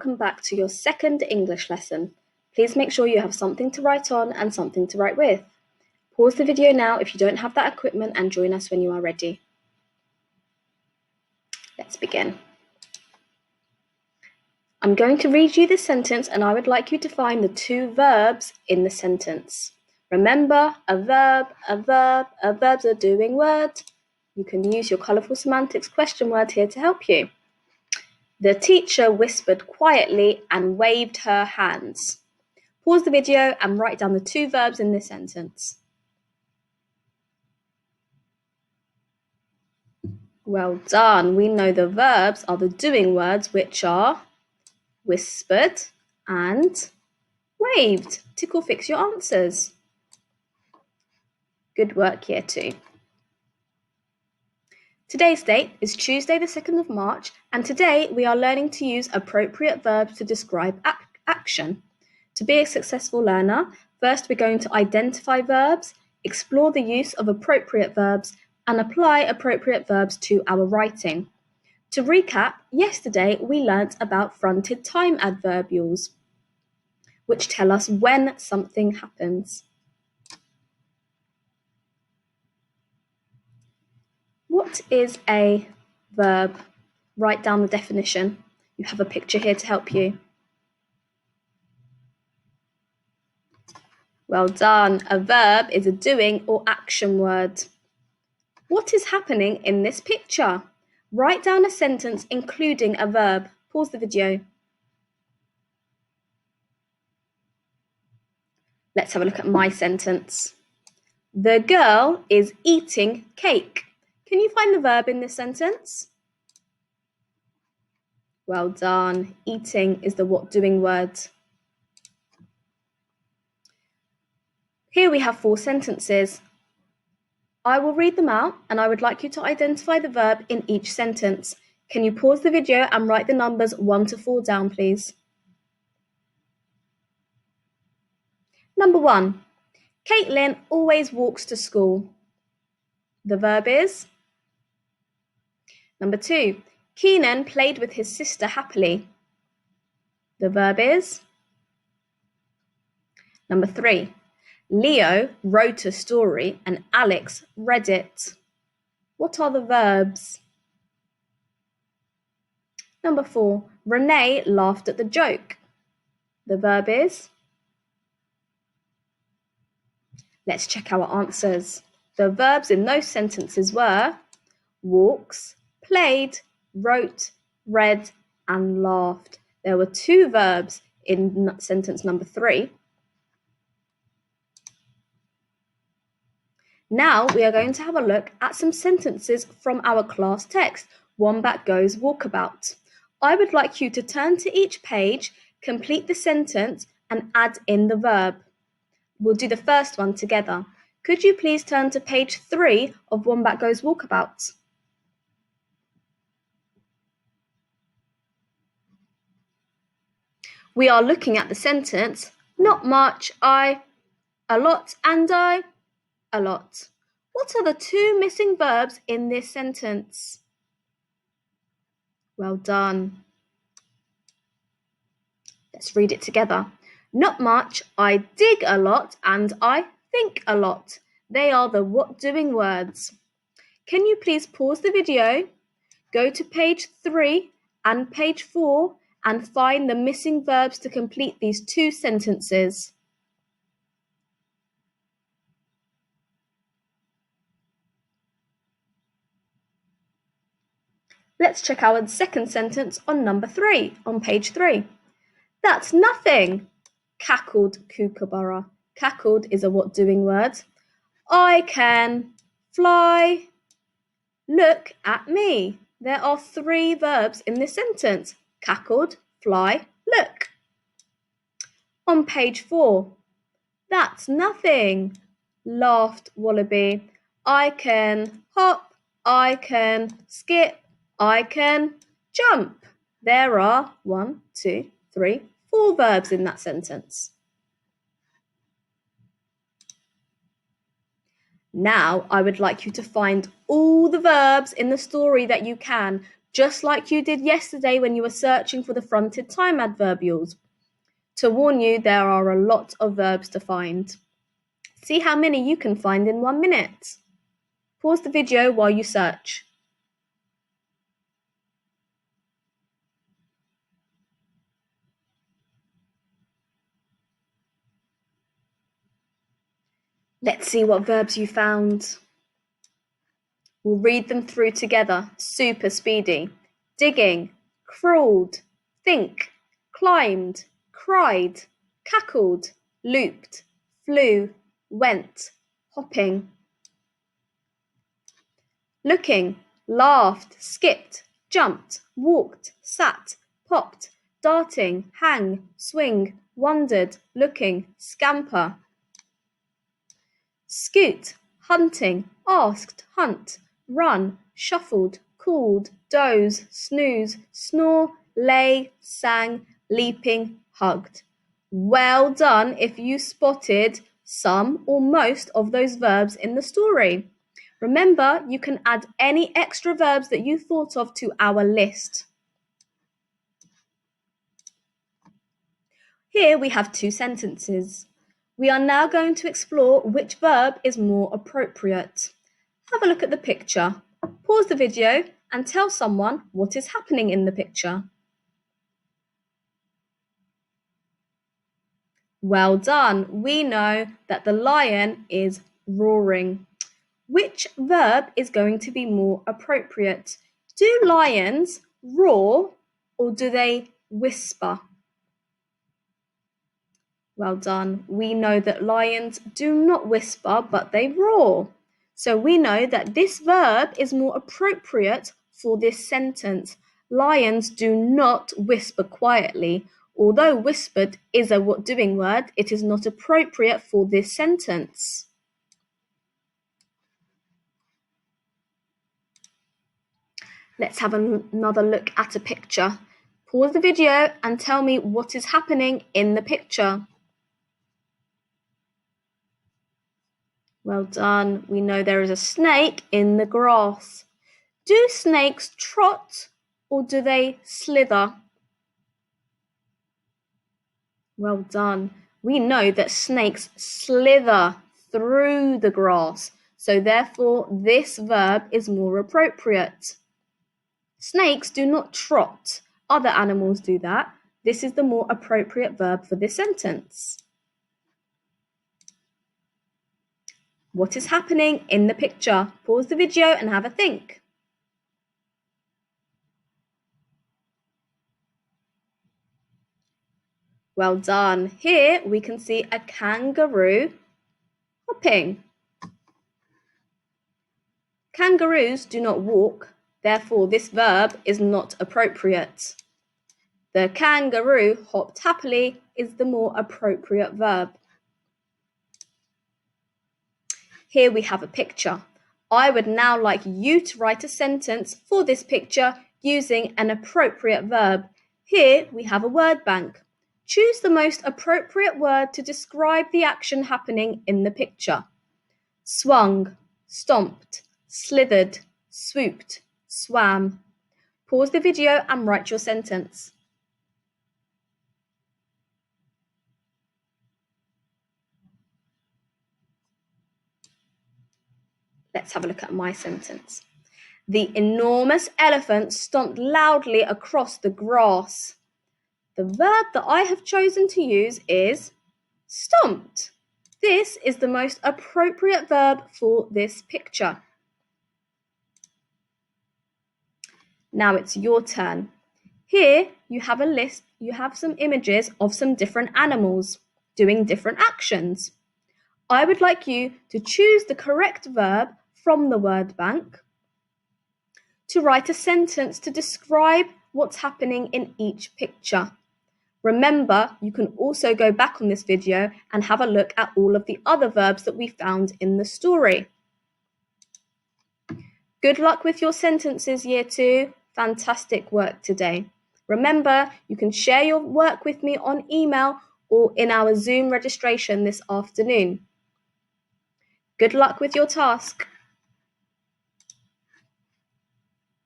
welcome back to your second English lesson. Please make sure you have something to write on and something to write with. Pause the video now if you don't have that equipment and join us when you are ready. Let's begin. I'm going to read you the sentence and I would like you to find the two verbs in the sentence. Remember, a verb's a doing word. You can use your colourful semantics question word here to help you. The teacher whispered quietly and waved her hands. Pause the video and write down the two verbs in this sentence. Well done. We know the verbs are the doing words, which are whispered and waved. Tick or fix your answers. Good work, year 2. Today's date is Tuesday the 2nd of March, and today we are learning to use appropriate verbs to describe action. To be a successful learner, first we're going to identify verbs, explore the use of appropriate verbs, and apply appropriate verbs to our writing. To recap, yesterday we learnt about fronted time adverbials, which tell us when something happens. What is a verb? Write down the definition. You have a picture here to help you. Well done. A verb is a doing or action word. What is happening in this picture? Write down a sentence including a verb. Pause the video. Let's have a look at my sentence. The girl is eating cake. Can you find the verb in this sentence? Well done. Eating is the what doing word. Here we have 4 sentences. I will read them out and I would like you to identify the verb in each sentence. Can you pause the video and write the numbers 1 to 4 down, please? Number 1. Caitlin always walks to school. The verb is? Number 2. Keenan played with his sister happily. The verb is? Number 3. Leo wrote a story and Alex read it. What are the verbs? Number 4. Renee laughed at the joke. The verb is? Let's check our answers. The verbs in those sentences were walks, played, wrote, read, and laughed. There were 2 verbs in sentence number 3. Now we are going to have a look at some sentences from our class text, Wombat Goes Walkabout. I would like you to turn to each page, complete the sentence, and add in the verb. We'll do the first one together. Could you please turn to page 3 of Wombat Goes Walkabout? We are looking at the sentence, not much, I, a lot, and I, a lot. What are the 2 missing verbs in this sentence? Well done. Let's read it together. Not much, I dig a lot, and I think a lot. They are the what doing words. Can you please pause the video, go to page 3 and page 4 and find the missing verbs to complete these 2 sentences? Let's check our second sentence on number 3, on page 3. That's nothing, cackled Kookaburra. Cackled is a what doing word. I can fly. Look at me. There are 3 verbs in this sentence. Cackled, fly, look. On page 4. That's nothing, laughed Wallaby. I can hop, I can skip, I can jump. There are 1, 2, 3, 4 verbs in that sentence. Now I would like you to find all the verbs in the story that you can. just like you did yesterday when you were searching for the fronted time adverbials. To warn you, there are a lot of verbs to find. See how many you can find in 1 minute. Pause the video while you search. Let's see what verbs you found. We'll read them through together, super speedy. Digging, crawled, think, climbed, cried, cackled, looped, flew, went, hopping. Looking, laughed, skipped, jumped, walked, sat, popped, darting, hang, swing, wondered, looking, scamper. Scoot, hunting, asked, hunt, run, shuffled, called, doze, snooze, snore, lay, sang, leaping, hugged. Well done if you spotted some or most of those verbs in the story. Remember, you can add any extra verbs that you thought of to our list. Here we have 2 sentences. We are now going to explore which verb is more appropriate. Have a look at the picture. Pause the video and tell someone what is happening in the picture. Well done. We know that the lion is roaring. Which verb is going to be more appropriate? Do lions roar or do they whisper? Well done. We know that lions do not whisper, but they roar. So we know that this verb is more appropriate for this sentence. Lions do not whisper quietly. Although whispered is a what doing word, it is not appropriate for this sentence. Let's have another look at a picture. Pause the video and tell me what is happening in the picture. Well done. We know there is a snake in the grass. Do snakes trot or do they slither? Well done. We know that snakes slither through the grass, so therefore this verb is more appropriate. Snakes do not trot. Other animals do that. This is the more appropriate verb for this sentence. What is happening in the picture? Pause the video and have a think. Well done. Here we can see a kangaroo hopping. Kangaroos do not walk, therefore this verb is not appropriate. The kangaroo hopped happily is the more appropriate verb. Here we have a picture. I would now like you to write a sentence for this picture using an appropriate verb. Here we have a word bank. Choose the most appropriate word to describe the action happening in the picture. Swung, stomped, slithered, swooped, swam. Pause the video and write your sentence. Let's have a look at my sentence. The enormous elephant stomped loudly across the grass. The verb that I have chosen to use is stomped. This is the most appropriate verb for this picture. Now it's your turn. Here you have a list, you have some images of some different animals doing different actions. I would like you to choose the correct verb from the word bank to write a sentence to describe what's happening in each picture. Remember, you can also go back on this video and have a look at all of the other verbs that we found in the story. Good luck with your sentences, Year 2. Fantastic work today. Remember, you can share your work with me on email or in our Zoom registration this afternoon. Good luck with your task.